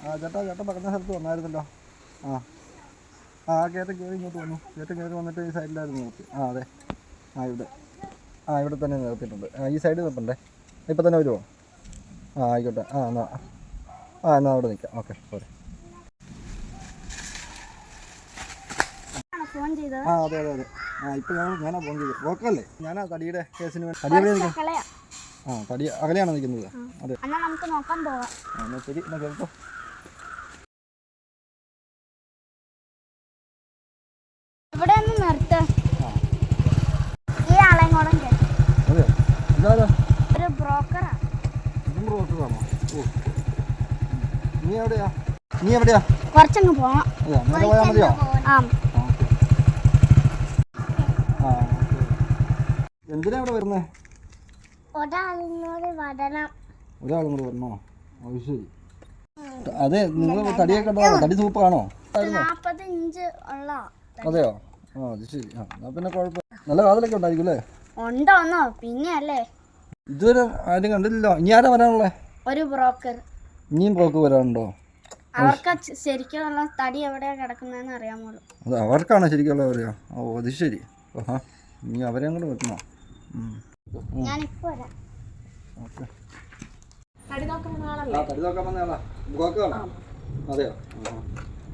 ചേട്ടൻ പറഞ്ഞ സ്ഥലത്ത് വന്നായിരുന്നല്ലോ. കയറ്റം കയറി ഇങ്ങോട്ട് വന്നു. കയറ്റം കയറി വന്നിട്ട് ഈ സൈഡിലായിരുന്നു നിർത്തി. അതെ. ഇവിടെ തന്നെ നിർത്തിയിട്ടുണ്ട്. ഈ സൈഡിൽ നിർത്തണ്ടേ? ഇപ്പം തന്നെ വരുമോ? ആയിക്കോട്ടെ. എന്നാൽ അവിടെ നിൽക്കാം. ഓക്കെ, പോരെ. അതെ. ഇപ്പം ഞാനാ ഫോൺ ചെയ്തത്. ബ്രോക്കറല്ലേ? ഞാനാ തടിയുടെ കേസിന് വേണ്ടി. തടി എവിടെ നിൽക്കും? തടി അകലെയാണോ നിൽക്കുന്നത്? അതെ. എന്നാൽ ശരി, എന്നാൽ കേട്ടോ. നീ എവിടെയാ? കുറച്ചങ്ങ് പോവാം. പോയാൽ മതിയോ? എന്തിനാ ഇവിടെ വരുന്നേ? ഒരാളും കൂടെ വരണോ? അത് ശരി. അതെ, നിങ്ങൾ തടിയൊക്കെ ഉണ്ടോ? തടി സൂപ്പറാണോ? 40 ഇഞ്ച് ഉള്ള. അതെയോ? അത് ശരി. പിന്നെ കുഴപ്പം. നല്ല കാതലൊക്കെ ഉണ്ടായിരിക്കും അല്ലേ? ഉണ്ടോന്നോ? പിന്നെ അല്ലേ, ഇതുവരെ ആരും കണ്ടില്ലല്ലോ. ഇനി ആരാ വരാനുള്ളേ? ഒരു ബ്രോക്കർ. ഇനിയും ബ്രോക്കർ വരാനുണ്ടോ? അവർക്ക് ശരിക്കുള്ള തടി എവിടെയാ കിടക്കുന്നതെന്ന് അറിയാമോ? അത് അവർക്കാണ് ശരിക്കുള്ള പറയാ. അത് ശരി. ഇനി അവരെയും കൂടെ വെക്കണോ? ഞാനിപ്പോ വരാം. ഓക്കെ. തടി നോക്കാൻ വന്ന ആളാ? ബ്രോക്കറാണോ? അതെയോ?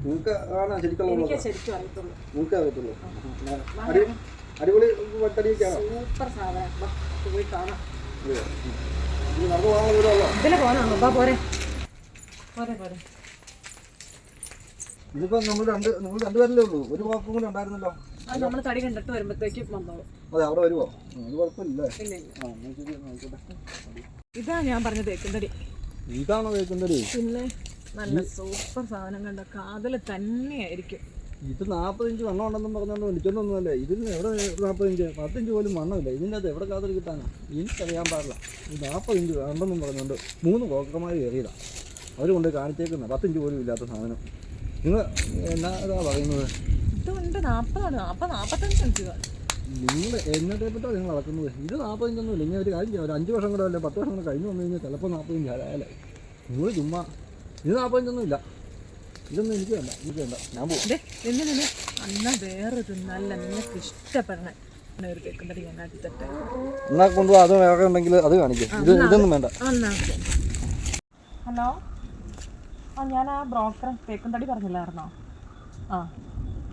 നിങ്ങൾക്ക് ആണോ ശരിക്കുള്ള? നിങ്ങൾക്ക് അറിയത്തുള്ളൂ. അടിപൊളി തടിയൊക്കെയാണോ? സൂപ്പർ സാധനം. പോയി കാണാം. നമുക്ക് പോകാൻ ദൂരമല്ലോ. ഇതിലെ പോകാനുള്ളൂ. പോരെ. ഇതിപ്പോ നിങ്ങൾ രണ്ടുപേരല്ലേ ഉള്ളൂ? ഒരു വാക്കും കൂടെ ഉണ്ടായിരുന്നല്ലോ. അത് നമ്മൾ തടി കണ്ടിട്ട് വരുമ്പോഴത്തേക്കും വന്നോളൂ. അതെ, അവിടെ വരുമോ? അത് കുഴപ്പമില്ല. ഇതാ ഞാൻ പറഞ്ഞ തേക്കും തടി. ഇതാണോ തേക്കും തടി? പിന്നെ നല്ല സൂപ്പർ സാധനം കണ്ട കാതല് തന്നെയായിരിക്കും. ഇത് 40 ഇഞ്ച് വണ്ണം ഉണ്ടെന്നും പറഞ്ഞോണ്ട് വിളിച്ചൊന്നൊന്നുമല്ലേ. ഇതിന് എവിടെ 40 ഇഞ്ച്? 10 ഇഞ്ച് പോലും വണ്ണമില്ല. ഇതിൻ്റെ അത് എവിടെ കാതൽ കിട്ടാനാ? എനിക്കറിയാൻ പാടില്ല. ഈ 40 ഇഞ്ച് വേണ്ടെന്നും പറഞ്ഞുകൊണ്ട് 3 ബ്രോക്കർമാർ കയറിയതാണ്. അവർ കൊണ്ട് കാണിച്ചേക്കുന്ന 10 ഇഞ്ച് പോലും ഇല്ലാത്ത സാധനം. നിങ്ങൾ എന്നാ പറയുന്നത്? ഇതുണ്ട് 40-45 ഇഞ്ച്. നിങ്ങൾ എന്നതേപ്പറ്റാണ് നിങ്ങൾ അളക്കുന്നത്? ഇത് 40 ഇഞ്ചൊന്നുമില്ല. ഇനി ഒരു കാര്യം ചെയ്യാം, ഒരു 5 വർഷം കൂടെ അല്ലേ 10 വർഷം കൂടെ കഴിഞ്ഞ് വന്നു കഴിഞ്ഞാൽ ചിലപ്പോൾ 40 ഇഞ്ച് ആയാലേ. നിങ്ങൾ ചുമ്മാ ഇത് 40 ഇഞ്ചൊന്നും ഇല്ല. ഇതൊന്നും എനിക്ക് വേണ്ട. ഞാൻ പോകും. എന്നാൽ വേറെ തിന്നല്ല, നിങ്ങൾക്ക് ഇഷ്ടപ്പെടണേ ഒരു തേക്കും തടി ഞാൻ അടുത്തിട്ട് എന്നാ കൊണ്ടുപോകാം. അത് വേറെ ഉണ്ടെങ്കിൽ അത് കാണിക്കും. ഇതൊന്നും വേണ്ട. ഹലോ, ഞാൻ ആ ബ്രോക്കർ തേക്കും തടി പറഞ്ഞില്ലായിരുന്നോ?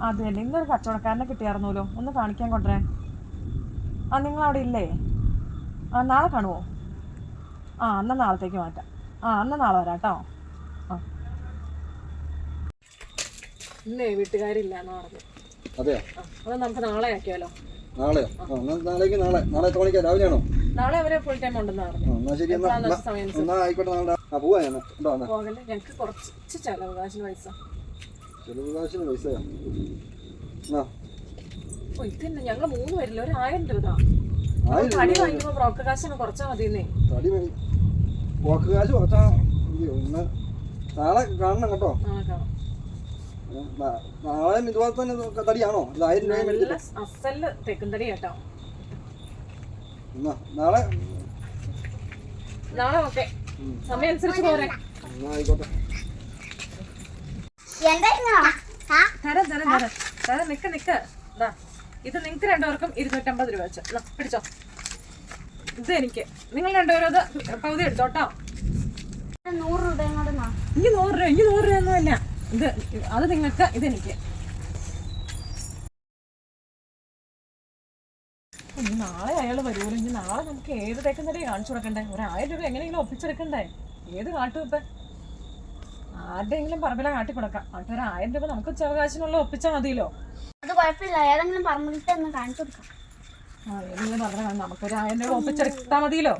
അത് തന്നെ. ഇന്നൊരു കച്ചവടക്കാരനെ കിട്ടിയായിരുന്നല്ലോ. ഒന്ന് കാണിക്കാൻ കൊണ്ടുവരാൻ. നിങ്ങളവിടെ ഇല്ലേ? നാളെ കാണുമോ? എന്നാൽ നാളത്തേക്ക് മാറ്റാം. എന്നാൽ നാളെ വരാം കേട്ടോ. ഇന്നേ വീട്ടുകാരില്ലാന്ന് പറഞ്ഞു. അതെയോ? അത് നമുക്ക് നാളെ ആക്കിയാലോ? നാളെയോ? നാളെ എത്ര മണിക്കാ? രാവിലെയാണോ? നാളെ അവര് ഫുൾ ടൈം ഉണ്ടെന്ന് പറഞ്ഞു. പോകല്ലേ, ഞങ്ങൾക്ക് കുറച്ച് ചെലവകാശിന് പൈസ. ഇതന്നെ ഞങ്ങള് 3 പേരില്ല, ഒരു 1000 രൂപ. തടി വാങ്ങിക്കുമ്പോ ബ്രോക്കർ കാശ് കുറച്ചാ മതിയെന്നേ. നാളെ കാണണം കേട്ടോ. നാളെ ഇതുപോലെ തന്നെ തടിയാണോ? 1000 രൂപ അസല് തേക്കും തടി കേട്ടോ. നാളെ ഓക്കെ, സമയം അനുസരിച്ച് പോരെ. ആയിക്കോട്ടെ. തരാം. നിക്ക്. ഇത് നിങ്ങൾക്ക് 2 പേർക്കും 250 രൂപ വെച്ച് പിടിച്ചോ. ഇത് എനിക്ക്, നിങ്ങൾ 2 പേരും അത് പകുതി എടുത്തോട്ടോ. 100 രൂപയും കൂടെ. എനിക്ക് 100 രൂപയൊന്നുമല്ല. ഇത് അത് നിങ്ങൾക്ക്, ഇതെനിക്ക്. ഇനി നാളെ അയാൾ വരുമല്ലോ. ഇനി നാളെ നമുക്ക് ഏത് തേക്കും തടി കാണിച്ചു കൊടുക്കണ്ടേ? ഒരു 1000 രൂപ എങ്ങനെയെങ്കിലും ഒപ്പിച്ചെടുക്കണ്ടേ? ഏത് കാട്ടും ഇപ്പം? ആരുടെയെങ്കിലും പറമ്പില കാട്ടി കൊടുക്കാം. എന്നിട്ട് ഒരു 1000 രൂപ നമുക്ക് ഉച്ചവകാശിനുള്ള ഒപ്പിച്ചാൽ മതിയല്ലോ. അത് കുഴപ്പമില്ല, ഏതെങ്കിലും പറമ്പിലത്തെ ഒന്ന് കാണിച്ചു കൊടുക്കാം. ഏതെങ്കിലും പറഞ്ഞാൽ നമുക്കൊരു 1000 രൂപ ഒപ്പിച്ചെടുത്താൽ മതിയല്ലോ.